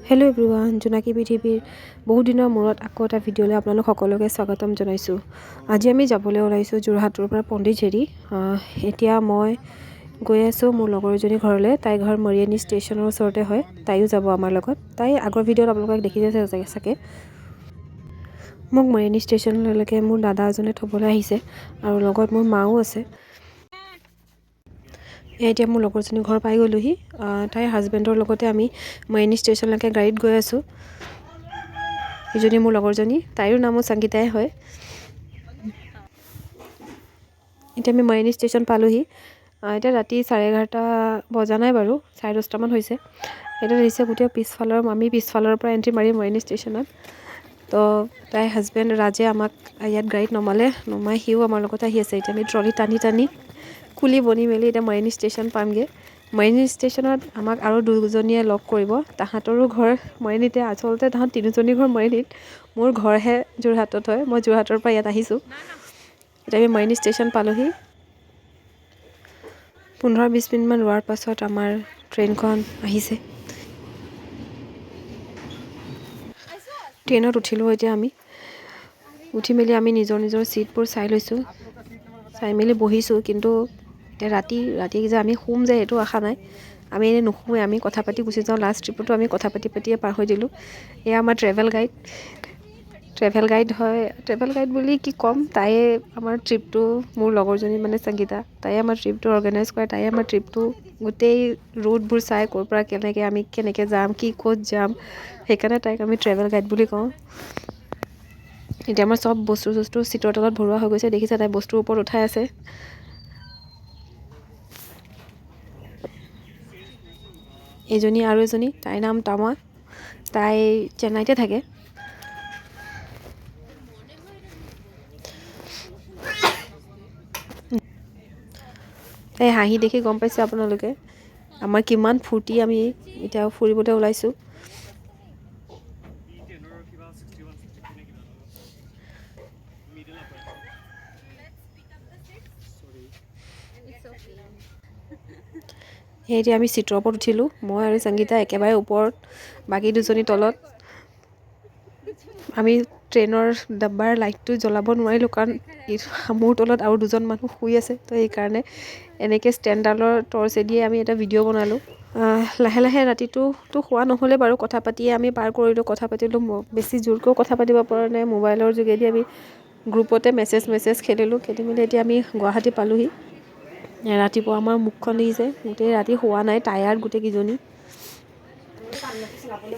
Hello' everyone, জোনাকী পৃথিৱীৰ বহু দিনৰ মূৰত আকৌ এটা ভিডিঅ'লৈ আপোনালোক সকলোকে স্বাগতম জনাইছোঁ। আজি আমি যাবলৈ ওলাইছোঁ যোৰহাটৰ পৰা পণ্ডিচেৰী। এতিয়া মই গৈ আছোঁ মোৰ লগৰজনীৰ ঘৰলৈ। তাইৰ ঘৰ মৰিয়নি ষ্টেচনৰ ওচৰতে হয়। তাইও যাব আমাৰ লগত। তাই আগৰ ভিডিঅ'ত আপোনালোকক দেখিছে চাগে। মোক মৰিয়নি ষ্টেচনলৈকে মোৰ দাদা এজনে থ'বলৈ আহিছে আৰু লগত মোৰ মাও আছে। এতিয়া মোৰ লগৰজনী ঘৰ পাই গ'লোহি। তাইৰ হাজবেণ্ডৰ লগতে আমি মৰিয়নি ষ্টেচনলৈকে গাড়ীত গৈ আছোঁ। ইজনী মোৰ লগৰজনী, তাইৰো নামো সংগীতাই হয়। এতিয়া আমি মৰিয়নি ষ্টেচন পালোহি। এতিয়া ৰাতি 11:30 বজা নাই বাৰু, 10:30মান হৈছে। এতিয়া দিছে গোটেই আমি পিছফালৰ পৰা এণ্ট্ৰি মাৰি মৰিয়নি ষ্টেচনত। তো তাইৰ হাজবেণ্ড ৰাজে আমাক ইয়াত গাড়ীত নমাই সিও আমাৰ লগত আহি আছে। এতিয়া আমি ট্ৰলি টানি খুলি বনি মেলি এতিয়া মৰিয়নি ষ্টেচন পামগৈ। মৰিয়নি ষ্টেচনত আমাক আৰু দুজনীয়ে লগ কৰিব। তাহাঁতৰো ঘৰ মৰিয়নিতে। আচলতে তাহাঁত তিনিজনী ঘৰ মৰিয়নিত, মোৰ ঘৰহে যোৰহাটত হয়। মই যোৰহাটৰ পৰা ইয়াত আহিছোঁ। এতিয়া আমি মৰিয়নি ষ্টেচন পালোহি। 15-20 মিনিটমান ৰোৱাৰ পাছত আমাৰ ট্ৰেইনখন আহিছে। ট্ৰেইনত উঠিলোঁ। এতিয়া আমি উঠি মেলি আমি নিজৰ ছিটবোৰ চাই লৈছোঁ, চাই মেলি বহিছোঁ। কিন্তু এতিয়া ৰাতি যে আমি শুম যে সেইটো আশা নাই। আমি এনেই নুশুৱে, আমি কথা পাতি গুচি যাওঁ। লাষ্ট ট্ৰিপতো আমি কথা পাতিয়ে পাৰ হৈ দিলোঁ। এয়া আমাৰ ট্ৰেভেল গাইড হয়। ট্ৰেভেল গাইড বুলি কি ক'ম, তায়ে আমাৰ ট্ৰিপটো, মোৰ লগৰজনী মানে সংগীতা, তায়ে আমাৰ ট্ৰিপটো অৰ্গেনাইজ কৰে। তায়ে আমাৰ ট্ৰিপটো গোটেই ৰুটবোৰ চাই, ক'ৰ পৰা আমি কেনেকৈ যাম, ক'ত যাম, সেইকাৰণে তাইক আমি ট্ৰেভেল গাইড বুলি কওঁ। এতিয়া আমাৰ চব বস্তু চিটৰ তলত ভৰোৱা হৈ গৈছে। দেখিছে, তাই বস্তুৰ ওপৰত উঠাই আছে। এজনী আৰু এজনী, তাইৰ নাম তামা, তাই চেন্নাইতে থাকে। তাই হাঁহি দেখি গম পাইছে আপোনালোকে আমাৰ কিমান ফূৰ্তি। আমি এতিয়া ফুৰিবলৈ ওলাইছোঁ। সেই এতিয়া আমি চিটৰ ওপৰত উঠিলোঁ। মই আৰু সংগীতা একেবাৰে ওপৰত, বাকী দুজনী তলত। আমি ট্ৰেইনৰ ডাব্বাৰ লাইটটো জ্বলাব নোৱাৰিলোঁ, কাৰণ মোৰ তলত আৰু দুজন মানুহ শুই আছে। তো সেইকাৰণে এনেকৈ ষ্টেণ্ডডালৰ টৰ্চেদিয়ে আমি এটা ভিডিঅ' বনালোঁ। লাহে ৰাতিটোতো শোৱা নহ'লে বাৰু, কথা পাতিয়ে আমি পাৰ কৰিলোঁ। কথা পাতিলোঁ, বেছি জোৰকৈও কথা পাতিব পৰা নাই। মোবাইলৰ যোগেদি আমি গ্ৰুপতে মেছেজ খেলিলোঁ। খেলি মেলি এতিয়া আমি গুৱাহাটী পালোঁহি। ৰাতিপুৱা আমাৰ মুখখন দেখিছে, গোটেই ৰাতি শোৱা নাই, টায়াৰ্ড গোটেইকেইজনী।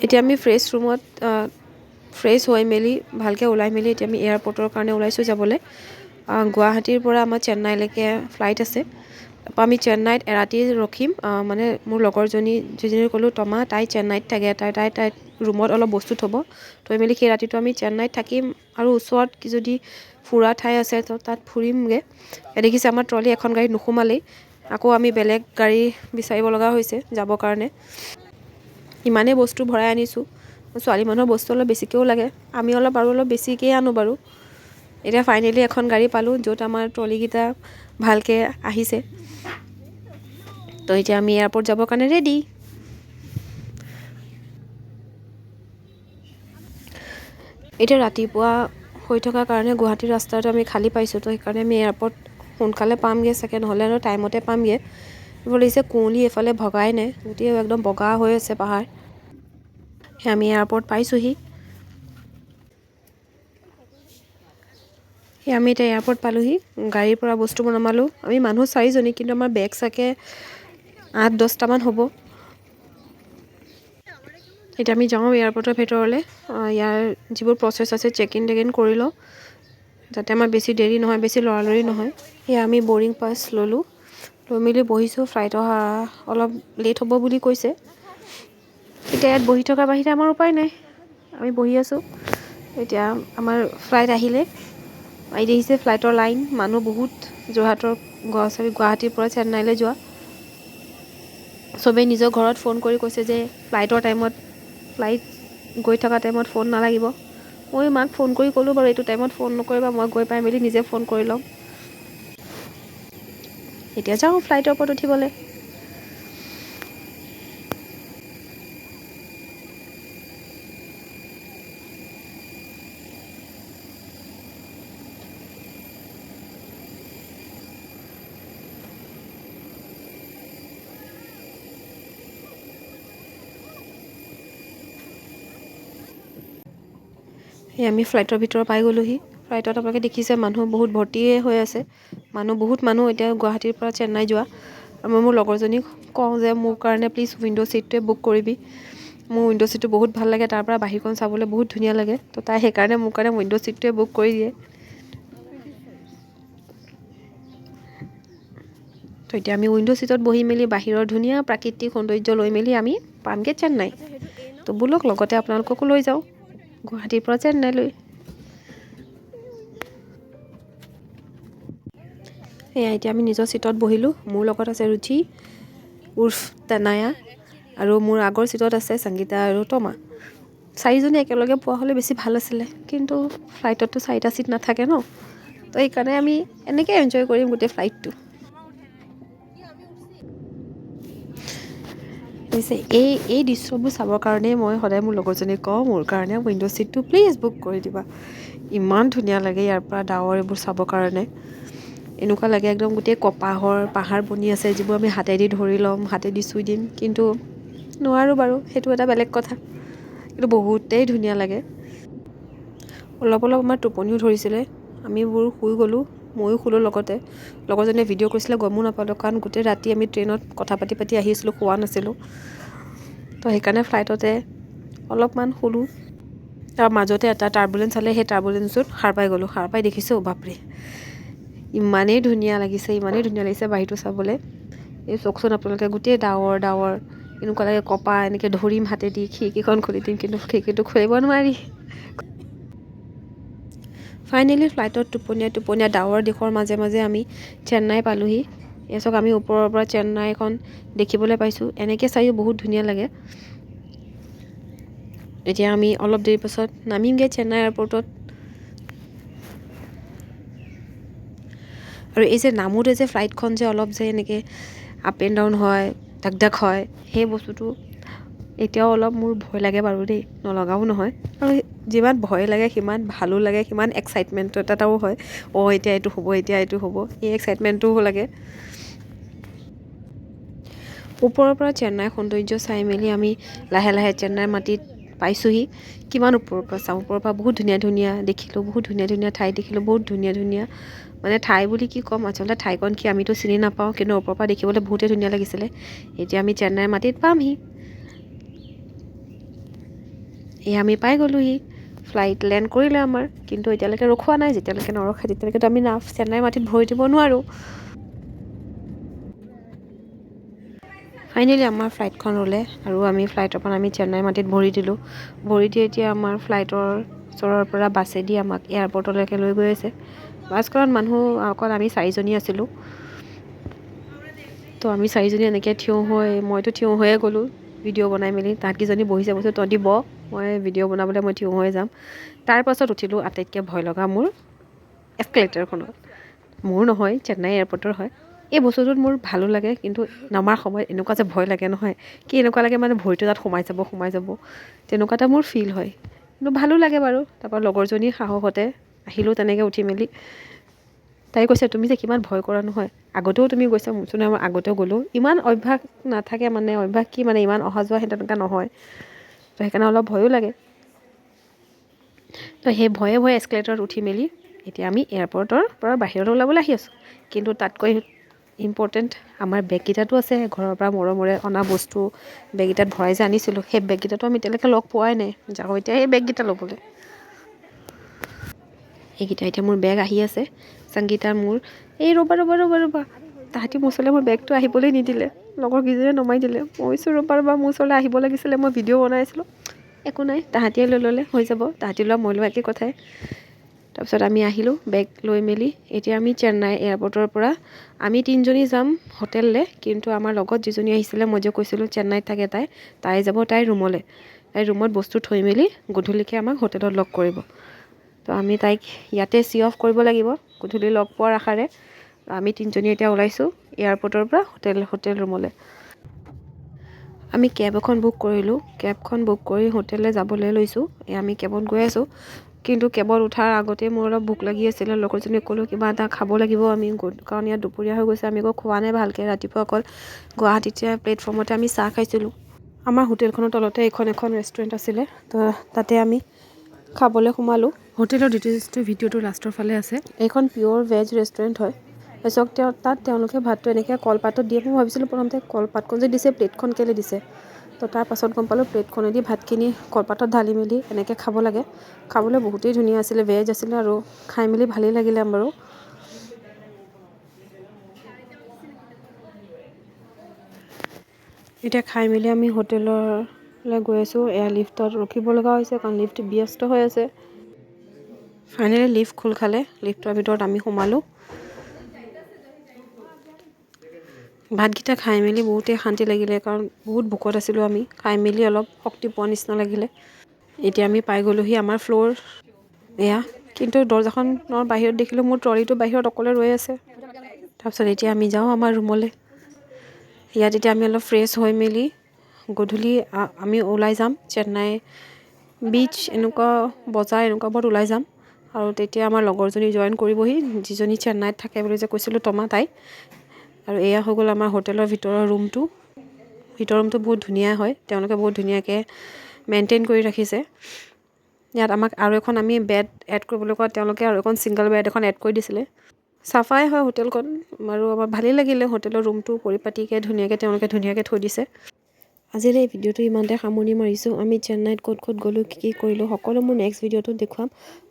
এতিয়া আমি ফ্ৰেছ হৈ মেলি ভালকৈ ওলাই মেলি এতিয়া আমি এয়াৰপৰ্টৰ কাৰণে ওলাইছোঁ যাবলৈ। গুৱাহাটীৰ পৰা আমাৰ চেন্নাইলৈকে ফ্লাইট আছে। তাৰপৰা আমি চেন্নাইত এৰাতি ৰখিম। মানে মোৰ লগৰজনী যিজনী ক'লোঁ তমা, তাই চেন্নাইত থাকে। তাই ৰুমত অলপ বস্তু থৈ মেলি সেই ৰাতিটো আমি চেন্নাইত থাকিম। আৰু ওচৰত যদি ফুৰা ঠাই আছে তো তাত ফুৰিমগৈ। দেখিছে আমাৰ ট্ৰলি এখন গাড়ীত নোসোমালেই, আকৌ আমি বেলেগ গাড়ী বিচাৰিব লগা হৈছে যাবৰ কাৰণে। ইমানেই বস্তু ভৰাই আনিছোঁ। ছোৱালী মানুহৰ বস্তু অলপ বেছিকৈও লাগে, আমি অলপ বেছিকৈয়ে আনো বাৰু। এতিয়া ফাইনেলি এখন গাড়ী পালোঁ, য'ত আমাৰ ট্ৰলিকেইটা ভালকৈ আহিছে। তো এতিয়া আমি এয়াৰপৰ্ট যাবৰ কাৰণে ৰেডি। এতিয়া ৰাতিপুৱা হৈ থকাৰ কাৰণে গুৱাহাটীৰ ৰাস্তাটো আমি খালী পাইছোঁ। তো সেইকাৰণে আমি এয়াৰপৰ্ট সোনকালে পামগৈ চাগে, নহ'লে আৰু টাইমতে পামগৈ। এইফালে দিছে কুঁৱলী, এফালে ভগাই নাই, গোটেই একদম বগা হৈ আছে পাহাৰ। সেই আমি এয়াৰপৰ্ট পাইছোঁহি। আমি এতিয়া এয়াৰপৰ্ট পালোঁহি। গাড়ীৰ পৰা বস্তুবোৰ নমালোঁ। আমি মানুহ 4জনী, কিন্তু আমাৰ বেগ চাগে 8-10টামান হ'ব। এতিয়া আমি যাওঁ এয়াৰপৰ্টৰ ভিতৰলৈ। ইয়াৰ যিবোৰ প্ৰচেছ আছে চেক ইন কৰি লওঁ, যাতে আমাৰ বেছি দেৰি নহয়, বেছি লৰালৰি নহয়। সেয়া আমি বৰ্ডিং পাছ লৈ মেলি বহিছোঁ। ফ্লাইট অলপ লেট হ'ব বুলি কৈছে। এতিয়া ইয়াত বহি থকাৰ বাহিৰে আমাৰ উপায় নাই, আমি বহি আছোঁ। এতিয়া আমাৰ ফ্লাইট আহিলে। দেখিছে ফ্লাইটৰ লাইন, মানুহ বহুত। গুৱাহাটীৰ পৰা চেন্নাইলৈ যোৱা চবেই নিজৰ ঘৰত ফোন কৰি কৈছে যে ফ্লাইট গৈ থকা টাইমত ফোন নালাগিব। মই মাক ফোন কৰি ক'লোঁ বাৰু, এইটো টাইমত ফোন নকৰিবা, মই গৈ পাই মেলি নিজে ফোন কৰি ল'ম। এতিয়া যাওঁ ফ্লাইটৰ ওপৰত উঠিবলৈ। এই আমি ফ্লাইটৰ ভিতৰত পাই গ'লোহি। ফ্লাইটত আপোনালোকে দেখিছে মানুহ বহুত ভৰ্তিয়ে হৈ আছে। বহুত মানুহ এতিয়া গুৱাহাটীৰ পৰা চেন্নাই যোৱা। আৰু মই মোৰ লগৰজনীক কওঁ যে মোৰ কাৰণে প্লিজ উইণ্ড' ছিটটোৱে বুক কৰিবি। মোৰ উইণ্ড' ছিটটো বহুত ভাল লাগে, তাৰ পৰা বাহিৰখন চাবলৈ বহুত ধুনীয়া লাগে। তো তাই সেইকাৰণে মোৰ কাৰণে উইণ্ড' ছিটটোৱে বুক কৰি দিয়ে। তো এতিয়া আমি উইণ্ড' ছিটত বহি মেলি বাহিৰৰ ধুনীয়া প্ৰাকৃতিক সৌন্দৰ্য লৈ মেলি আমি পামগৈ চেন্নাই। তো ব'লক লগতে আপোনালোককো লৈ যাওঁ গুৱাহাটীৰ পৰা চেন্নাইলৈ। সেয়া এতিয়া আমি নিজৰ ছিটত বহিলোঁ। মোৰ লগত আছে ৰুচি উৰ্ফ তানায়া, আৰু মোৰ আগৰ ছিটত আছে সংগীতা আৰু তমা। 4জনী একেলগে পোৱা হ'লে বেছি ভাল আছিলে, কিন্তু ফ্লাইটততো 4টা ছিট নাথাকে ন। তো সেইকাৰণে আমি এনেকৈ এনজয় কৰিম গোটেই ফ্লাইটটো। এই দৃশ্যবোৰ চাবৰ কাৰণেই মই সদায় মোৰ লগৰজনীক কওঁ মোৰ কাৰণে উইণ্ড' ছিটটো প্লিজ বুক কৰি দিবা। ইমান ধুনীয়া লাগে ইয়াৰ পৰা ডাৱৰ এইবোৰ চাবৰ কাৰণে। এনেকুৱা লাগে একদম গোটেই কপাহৰ পাহাৰ বনি আছে, যিবোৰ আমি হাতেদি ধৰি ল'ম, হাতেদি চুই দিম, কিন্তু নোৱাৰোঁ বাৰু, সেইটো এটা বেলেগ কথা। কিন্তু বহুতেই ধুনীয়া লাগে। অলপ আমাৰ টোপনিও ধৰিছিলে, আমিবোৰ শুই গ'লোঁ। ময়ো শুলোঁ লগতে। লগৰজনীয়ে ভিডিঅ' কৰিছিলে, গমো নাপালোঁ, কাৰণ গোটেই ৰাতি আমি ট্ৰেইনত কথা পাতি আহিছিলোঁ, শুৱা নাছিলোঁ। তো সেইকাৰণে ফ্লাইটতে অলপমান শুলোঁ। তাৰ মাজতে এটা টাৰ্বুলেঞ্চ চালে, সেই টাৰ্বুলেঞ্চত সাৰ পাই গ'লোঁ। সাৰ পাই দেখিছোঁ বাপৰে, ইমানেই ধুনীয়া লাগিছে বাহিৰটো চাবলৈ। এই চকচোন আপোনালোকে গোটেই ডাৱৰ এনেকুৱা লাগে কপাহ এনেকৈ ধৰিম হাতেদি, খিৰিকীখন খুলি দিম, কিন্তু খিৰিকীটো খুলিব নোৱাৰি। ফাইনেলি ফ্লাইটত টোপনীয়া ডাৱৰ দেশৰ মাজে আমি চেন্নাই পালোঁহি। এই চাওক, আমি ওপৰৰ পৰা চেন্নাইখন দেখিবলৈ পাইছোঁ। এনেকৈ চায়ো বহুত ধুনীয়া লাগে। এতিয়া আমি অলপ দেৰি পাছত নামিমগৈ চেন্নাই এয়াৰপৰ্টত। আৰু এই যে নামোতে যে ফ্লাইটখন যে অলপ যে এনেকৈ আপ এণ্ড ডাউন হয়, ধাক হয়, সেই বস্তুটো এতিয়াও অলপ মোৰ ভয় লাগে বাৰু দেই, নলগাও নহয়। আৰু যিমান ভয় লাগে সিমান ভালো লাগে, সিমান এক্সাইটমেণ্ট এটাও হয়। এতিয়া এইটো হ'ব, এই এক্সাইটমেণ্টটোও লাগে। ওপৰৰ পৰা চেন্নাই সৌন্দৰ্য চাই মেলি আমি লাহে চেন্নাইৰ মাটিত পাইছোঁহি। কিমান ওপৰৰ পৰা চাওঁ, ওপৰৰ পৰা বহুত ধুনীয়া দেখিলোঁ, বহুত ধুনীয়া ঠাই দেখিলোঁ, বহুত ধুনীয়া মানে ঠাই বুলি কি ক'ম, আচলতে ঠাইকণ কি আমিতো চিনি নাপাওঁ, কিন্তু ওপৰৰ পৰা দেখিবলৈ বহুতেই ধুনীয়া লাগিছিলে। এতিয়া আমি চেন্নাইৰ মাটিত পামহি। আমি পাই গ'লোহি। ফ্লাইট লেণ্ড কৰিলে আমাৰ, কিন্তু এতিয়ালৈকে ৰখোৱা নাই। যেতিয়ালৈকে নৰখে তেতিয়ালৈকেতো আমি চেন্নাইৰ মাটিত ভৰি দিব নোৱাৰোঁ। ফাইনেলি আমাৰ ফ্লাইটখন ৰ'লে, আৰু আমি ফ্লাইটৰ পৰা আমি চেন্নাইৰ মাটিত ভৰি দিলোঁ। ভৰি দি এতিয়া আমাৰ ফ্লাইটৰ ওচৰৰ পৰা বাছেদি আমাক এয়াৰপৰ্টলৈকে লৈ গৈ আছে। বাছখনত মানুহ অকল আমি 4জনী আছিলোঁ। তো আমি 4জনী এনেকৈ মইতো থিয় হৈয়ে গ'লোঁ ভিডিঅ' বনাই মেলি। তাহাঁতকেইজনী বহিছে, বস্তু তহঁতি বহ, মই ভিডিঅ' বনাবলৈ মই থিয় হৈ যাম। তাৰ পাছত উঠিলোঁ আটাইতকৈ ভয় লগা মোৰ এস্কেলেটাৰখনত। মোৰ নহয়, চেন্নাই এয়াৰপৰ্টৰ হয়। এই বস্তুটোত মোৰ ভালো লাগে, কিন্তু নমাৰ সময়ত এনেকুৱা যে ভয় লাগে নহয়, এনেকুৱা লাগে মানে ভৰিটো তাত সোমাই যাব, তেনেকুৱা এটা মোৰ ফিল হয়। কিন্তু ভালো লাগে বাৰু। তাৰপৰা লগৰজনী সাহসতে আহিলোঁ তেনেকৈ উঠি মেলি। তাই কৈছে, তুমি যে কিমান ভয় কৰা নহয়, আগতেও তুমি গৈছা। মই আগতেও গ'লোঁ, ইমান অভ্যাস নাথাকে, অভ্যাস কি ইমান অহা যোৱা সেই তেনেকুৱা নহয়। তো সেইকাৰণে অলপ ভয়ো লাগে। তো সেই ভয়ে এস্কেলেটাৰত উঠি মেলি এতিয়া আমি এয়াৰপৰ্টৰ পৰা বাহিৰলৈ ওলাবলৈ আহি আছোঁ। কিন্তু তাতকৈ ইম্পৰ্টেণ্ট আমাৰ বেগকেইটাতো আছে, ঘৰৰ পৰা মৰমৰে অনা বস্তু বেগকেইটাত ভৰাই যে আনিছিলোঁ। সেই বেগকেইটাতো আমি এতিয়ালৈকে লগ পোৱাই নাই। যাওঁ এতিয়া সেই বেগকেইটা ল'বলৈ। এইকেইটা এতিয়া মোৰ বেগ আহি আছে, সংগীতাৰ মোৰ। এই ৰ'বা, তাহাঁতি মোৰ ওচৰলৈ মোৰ বেগটো আহিবলৈ নিদিলে। লগৰকেইজনীয়ে নমাই দিলে। মই কৈছোঁ ৰ'বা, মোৰ ওচৰলৈ আহিব লাগিছিলে, মই ভিডিঅ' বনাই আছিলোঁ। একো নাই, তাহাঁতিয়ে লৈ ল'লে, হৈ যাব। তাহাঁতি লোৱা মই লোৱা একেই কথাই। তাৰপিছত আমি আহিলোঁ বেগ লৈ মেলি। এতিয়া আমি চেন্নাই এয়াৰপৰ্টৰ পৰা আমি 3জনী যাম হোটেললৈ, কিন্তু আমাৰ লগত যিজনী আহিছিলে, মই যে কৈছিলোঁ চেন্নাইত থাকে তাই যাব তাইৰ ৰুমলৈ। তাইৰ ৰুমত বস্তু থৈ মেলি গধূলিকৈ আমাক হোটেলত লগ কৰিব। তো আমি তাইক ইয়াতে চি অফ কৰিব লাগিব গধূলি লগ পোৱাৰ আশাৰে। আমি 3জনী এতিয়া ওলাইছোঁ এয়াৰপৰ্টৰ পৰা হোটেল ৰুমলৈ। আমি কেব এখন বুক কৰিলোঁ। কেবখন বুক কৰি হোটেললৈ যাবলৈ লৈছোঁ। আমি কেবত গৈ আছোঁ, কিন্তু কেবত উঠাৰ আগতেই মোৰ অলপ ভোক লাগি আছিলে। লগৰজনীক ক'লোঁ কিবা এটা খাব লাগিব আমি, কাৰণ ইয়াত দুপৰীয়া হৈ গৈছে, আমি একো খোৱা নাই ভালকৈ। ৰাতিপুৱা অকল গুৱাহাটীতে প্লেটফৰ্মতে আমি চাহ খাইছিলোঁ। আমাৰ হোটেলখনৰ তলতে এখন ৰেষ্টুৰেণ্ট আছিলে, তো তাতে আমি খাবলৈ সোমালোঁ। হোটেলৰ ডিটেইলছটো ভিডিঅ'টো লাষ্টৰ ফালে আছে। এইখন পিয়'ৰ ভেজ ৰেষ্টুৰেণ্ট হয়। তাৰপিছত তাত তেওঁলোকে ভাতটো এনেকৈ কলপাতত দিয়ে। মই ভাবিছিলোঁ প্ৰথমতে কলপাতখন যে দিছে প্লেটখন কেলৈ দিছে। তো তাৰ পাছত গম পালোঁ প্লেটখনেদি ভাতখিনি কলপাতত ঢালি মেলি এনেকৈ খাব লাগে। খাবলৈ বহুতেই ধুনীয়া আছিলে, ভেজ আছিলে আৰু খাই মেলি ভালেই লাগিলে বাৰু। এতিয়া খাই মেলি আমি হোটেললৈ গৈ আছোঁ। এয়া লিফ্টত ৰখিব লগা হৈছে কাৰণ লিফ্ট ব্যস্ত হৈ আছে। ফাইনেলি লিফ্ট খোল খালে, লিফ্টৰ ভিতৰত আমি সোমালোঁ। ভাতকেইটা খাই মেলি বহুতেই শান্তি লাগিলে কাৰণ বহুত ভোকত আছিলোঁ আমি। খাই মেলি অলপ শক্তি পোৱা নিচিনা লাগিলে। এতিয়া আমি পাই গ'লোহি আমাৰ ফ্ল'ৰ এয়া, কিন্তু দৰ্জাখনৰ বাহিৰত দেখিলোঁ মোৰ ট্ৰলিটো বাহিৰত অকলে ৰৈ আছে। তাৰপিছত এতিয়া আমি যাওঁ আমাৰ ৰুমলৈ। ইয়াত এতিয়া আমি অলপ ফ্ৰেছ হৈ মেলি গধূলি আমি ওলাই যাম চেন্নাই বিচ এনেকুৱা বজাৰ এনেকুৱাবোৰত ওলাই যাম। আৰু তেতিয়া আমাৰ লগৰজনী জইন কৰিবহি, যিজনী চেন্নাইত থাকে বুলি যে কৈছিলোঁ তমা তাই। আৰু এয়া হৈ গ'ল আমাৰ হোটেলৰ ভিতৰৰ ৰুমটো। ভিতৰৰ ৰুমটো বহুত ধুনীয়া হয়, তেওঁলোকে বহুত ধুনীয়াকৈ মেইনটেইন কৰি ৰাখিছে। ইয়াত আমাক আৰু এখন আমি বেড এড কৰিবলৈ কোৱা তেওঁলোকে আৰু এখন ছিংগল বেড এখন এড কৰি দিছিলে। চাফাই হয় হোটেলখন আৰু আমাৰ ভালেই লাগিলে হোটেলৰ ৰুমটো পৰিপাটিকৈ তেওঁলোকে ধুনীয়াকৈ থৈ দিছে। আজিলৈ এই ভিডিঅ'টো ইমানতে সামৰণি মাৰিছোঁ। আমি চেন্নাইত ক'ত ক'ত গ'লোঁ, কি কৰিলোঁ সকলো মোৰ নেক্সট ভিডিঅ'টোত দেখুৱাম।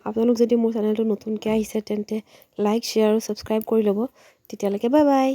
আপোনালোক যদি মোৰ চেনেলটো নতুনকৈ আহিছে তেন্তে লাইক, শ্বেয়াৰ আৰু ছাবস্ক্ৰাইব কৰি ল'ব। তেতিয়ালৈকে বাই বাই।